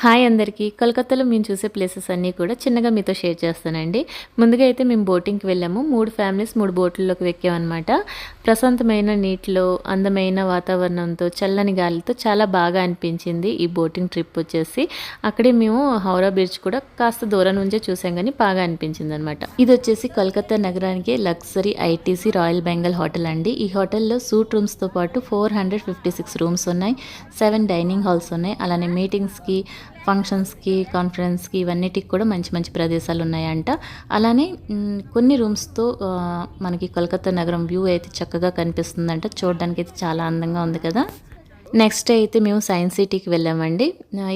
Hi అందరికీ. కోల్కతాలో మేము చూసే ప్లేసెస్ అన్నీ కూడా చిన్నగా మీతో షేర్ చేస్తానండి. ముందుగా అయితే మేము బోటింగ్కి వెళ్ళాము. 3 ఫ్యామిలీస్ 3 బోట్లలోకి ఎక్కామన్నమాట. ప్రశాంతమైన నీటిలో, అందమైన వాతావరణంతో, చల్లని గాలితో చాలా బాగా అనిపించింది ఈ బోటింగ్ ట్రిప్ వచ్చేసి. అక్కడే మేము హౌరా బ్రిడ్జ్ కూడా కాస్త దూరం నుంచే చూసాం కానీ బాగా అనిపించింది అనమాట. ఇది వచ్చేసి కోల్కతా నగరానికి luxury ITC royal Bengal hotel అండి. ఈ హోటల్లో సూట్ రూమ్స్తో పాటు 456 రూమ్స్ ఉన్నాయి, 7 డైనింగ్ హాల్స్ ఉన్నాయి. అలానే మీటింగ్స్కి, ఫంక్షన్స్కి, కాన్ఫరెన్స్కి ఇవన్నిటికి కూడా మంచి మంచి ప్రదేశాలు ఉన్నాయంట. అలానే కొన్ని రూమ్స్తో మనకి కోల్కతా నగరం వ్యూ అయితే చక్కగా కనిపిస్తుందంట. చూడడానికి అయితే చాలా అందంగా ఉంది కదా. నెక్స్ట్ అయితే మేము సైన్స్ సిటీకి వెళ్ళామండి.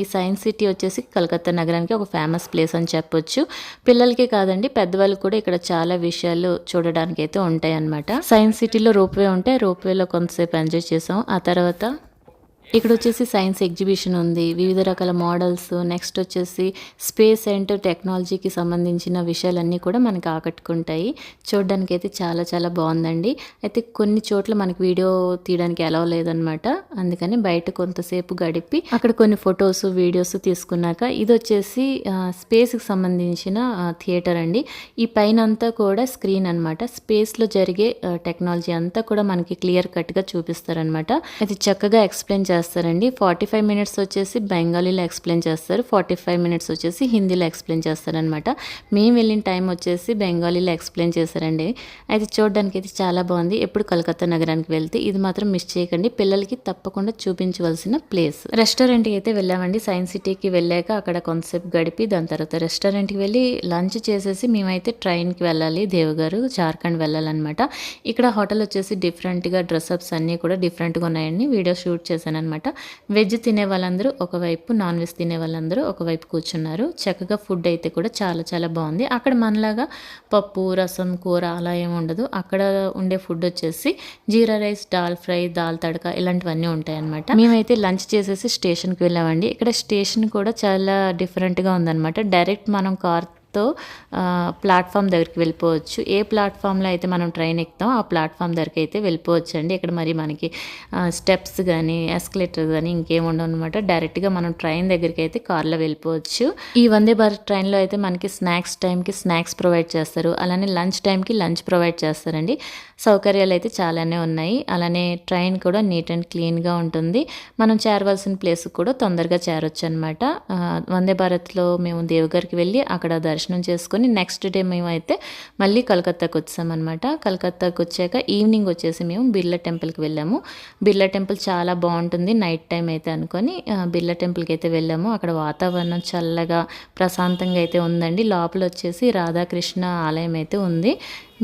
ఈ సైన్స్ సిటీ వచ్చేసి కోల్కతా నగరానికి ఒక ఫేమస్ ప్లేస్ అని చెప్పొచ్చు. పిల్లలకే కాదండి, పెద్దవాళ్ళు కూడా ఇక్కడ చాలా విషయాలు చూడడానికి అయితే ఉంటాయి అన్నమాట. సైన్స్ సిటీలో రోప్వే ఉంటే రోప్వేలో కొంతసేపు ఎంజాయ్ చేసాం. ఆ తర్వాత ఇక్కడ వచ్చేసి సైన్స్ ఎగ్జిబిషన్ ఉంది, వివిధ రకాల మోడల్స్, నెక్స్ట్ వచ్చేసి స్పేస్ అండ్ టెక్నాలజీకి సంబంధించిన విషయాలన్నీ కూడా మనకి ఆకట్టుకుంటాయి. చూడడానికి అయితే చాలా చాలా బాగుందండి. అయితే కొన్ని చోట్ల మనకి వీడియో తీయడానికి అలౌ లేదనమాట. అందుకని బయట కొంతసేపు గడిపి అక్కడ కొన్ని ఫొటోస్, వీడియోస్ తీసుకున్నాక ఇది వచ్చేసి స్పేస్కి సంబంధించిన థియేటర్ అండి. ఈ పైన అంతా కూడా స్క్రీన్ అనమాట. స్పేస్లో జరిగే టెక్నాలజీ అంతా కూడా మనకి క్లియర్ కట్గా చూపిస్తారనమాట. అది చక్కగా ఎక్స్ప్లెయిన్ చేస్తారండి. 45 మినిట్స్ వచ్చేసి బెంగాలీలో ఎక్స్ప్లెయిన్ చేస్తారు, 45 మినిట్స్ వచ్చేసి హిందీలో ఎక్స్ప్లెయిన్ చేస్తారనమాట. మేము వెళ్ళిన టైం వచ్చేసి బెంగాలీలో ఎక్స్ప్లెయిన్ చేశారండి. అయితే చూడడానికి అయితే చాలా బాగుంది. ఎప్పుడు కోల్కతా నగరానికి వెళ్తే ఇది మాత్రం మిస్ చేయకండి, పిల్లలకి తప్పకుండా చూపించవలసిన ప్లేస్. రెస్టారెంట్కి అయితే వెళ్ళామండి. సైన్స్ సిటీకి వెళ్ళాక అక్కడ కొంతసేపు గడిపి దాని తర్వాత రెస్టారెంట్కి వెళ్ళి లంచ్ చేసేసి మేమైతే ట్రైన్కి వెళ్ళాలి, దేవగారు జార్ఖండ్ వెళ్ళాలన్నమాట. ఇక్కడ హోటల్ వచ్చేసి డిఫరెంట్గా డ్రెస్అప్స్ అన్నీ కూడా డిఫరెంట్గా ఉన్నాయండి. వీడియో షూట్ చేశాను అనమాట. వెజ్ తినే వాళ్ళందరూ ఒకవైపు, నాన్ వెజ్ తినే వాళ్ళందరూ ఒకవైపు కూర్చున్నారు. చక్కగా ఫుడ్ అయితే కూడా చాలా చాలా బాగుంది. అక్కడ మనలాగా పప్పు, రసం, కూర అలా ఏమి ఉండదు. అక్కడ ఉండే ఫుడ్ వచ్చేసి జీరా రైస్, దాల్ ఫ్రై, దాల్ తడక ఇలాంటివన్నీ ఉంటాయి అనమాట. మేమైతే లంచ్ చేసేసి స్టేషన్కి వెళ్ళామండి. ఇక్కడ స్టేషన్ కూడా చాలా డిఫరెంట్గా ఉందన్నమాట. డైరెక్ట్ మనం కార్తో ప్లాట్ఫామ్ దగ్గరికి వెళ్ళిపోవచ్చు. ఏ ప్లాట్ఫామ్లో అయితే మనం ట్రైన్ ఎక్కుతాం ఆ ప్లాట్ఫామ్ దగ్గరికి అయితే వెళ్ళిపోవచ్చు అండి. ఇక్కడ మరి మనకి స్టెప్స్ కానీ, ఎస్కలేటర్ కానీ ఇంకేం ఉండవు అనమాట. డైరెక్ట్గా మనం ట్రైన్ దగ్గరికి అయితే కార్లో వెళ్ళిపోవచ్చు. ఈ వందే భారత్ ట్రైన్లో అయితే మనకి స్నాక్స్ టైంకి స్నాక్స్ ప్రొవైడ్ చేస్తారు, అలానే లంచ్ టైంకి లంచ్ ప్రొవైడ్ చేస్తారండి. సౌకర్యాలు అయితే చాలానే ఉన్నాయి. అలానే ట్రైన్ కూడా నీట్ అండ్ క్లీన్గా ఉంటుంది. మనం చేరవలసిన ప్లేస్కి కూడా తొందరగా చేరొచ్చు అనమాట. వందే భారత్లో మేము దేవగర్కి వెళ్ళి అక్కడ దర్శనం చేసుకొని నెక్స్ట్ డే మేము అయితే మళ్ళీ కలకత్తాకి వచ్చామన్నమాట. కలకత్తాకి వచ్చాక ఈవినింగ్ వచ్చేసి మేము బిర్లా టెంపుల్కి వెళ్ళాము. బిర్లా టెంపుల్ చాలా బాగుంటుంది నైట్ టైం అయితే అనుకొని బిర్లా టెంపుల్కి అయితే వెళ్ళాము. అక్కడ వాతావరణం చల్లగా ప్రశాంతంగా అయితే ఉందండి. లోపల వచ్చేసి రాధాకృష్ణ ఆలయం అయితే ఉంది.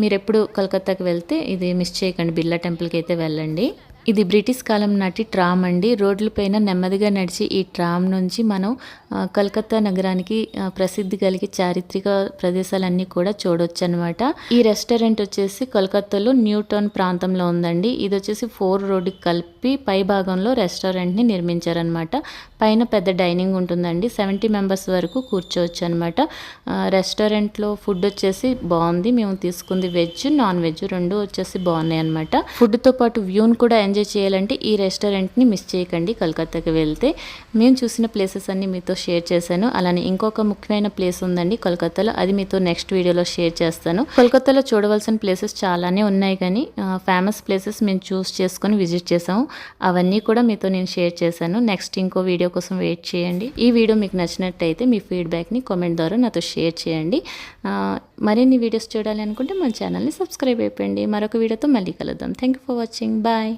మీరు ఎప్పుడు కలకత్తాకి వెళ్తే ఇది మిస్ చేయకండి, బిర్లా టెంపుల్కి అయితే వెళ్ళండి. ఇది బ్రిటిష్ కాలం నాటి ట్రామ్ అండి. రోడ్లపైన నెమ్మదిగా నడిచి ఈ ట్రామ్ నుంచి మనం కలకత్తా నగరానికి ప్రసిద్ధి కలిగి చారిత్రక ప్రదేశాలన్నీ కూడా చూడొచ్చు అనమాట. ఈ రెస్టారెంట్ వచ్చేసి కోల్కతాలో న్యూ టౌన్ ప్రాంతంలో ఉందండి. ఇది వచ్చేసి 4 రోడ్డుకి కలిపి పై భాగంలో రెస్టారెంట్ని నిర్మించారనమాట. పైన పెద్ద డైనింగ్ ఉంటుందండి, 70 మెంబర్స్ వరకు కూర్చోవచ్చు అనమాట. రెస్టారెంట్లో ఫుడ్ వచ్చేసి బాగుంది. మేము తీసుకుంది వెజ్, నాన్ వెజ్ రెండు వచ్చేసి బాగున్నాయి అనమాట. ఫుడ్తో పాటు వ్యూని కూడా ఎంజాయ్ చేయాలంటే ఈ రెస్టారెంట్ని మిస్ చేయకండి కోల్కతాకి వెళ్తే. మేము చూసిన ప్లేసెస్ అన్ని మీతో షేర్ చేశాను. అలానే ఇంకొక ముఖ్యమైన ప్లేస్ ఉందండి కోల్కతాలో, అది మీతో నెక్స్ట్ వీడియోలో షేర్ చేస్తాను. కోల్కతాలో చూడవలసిన ప్లేసెస్ చాలానే ఉన్నాయి కానీ ఫేమస్ ప్లేసెస్ మేము చూస్ చేసుకొని విజిట్ చేసాము. అవన్నీ కూడా మీతో నేను షేర్ చేశాను. నెక్స్ట్ ఇంకో వీడియో కోసం వెయిట్ చేయండి. ఈ వీడియో మీకు నచ్చినట్టయితే మీ ఫీడ్బ్యాక్ని కామెంట్ ద్వారా నాతో షేర్ చేయండి. మరిన్ని వీడియోస్ చూడాలి అనుకుంటే మన ఛానల్ని సబ్స్క్రైబ్ అయిపోయింది. మరొక వీడియోతో మళ్ళీ కలుద్దాం. Thank you for watching. Bye.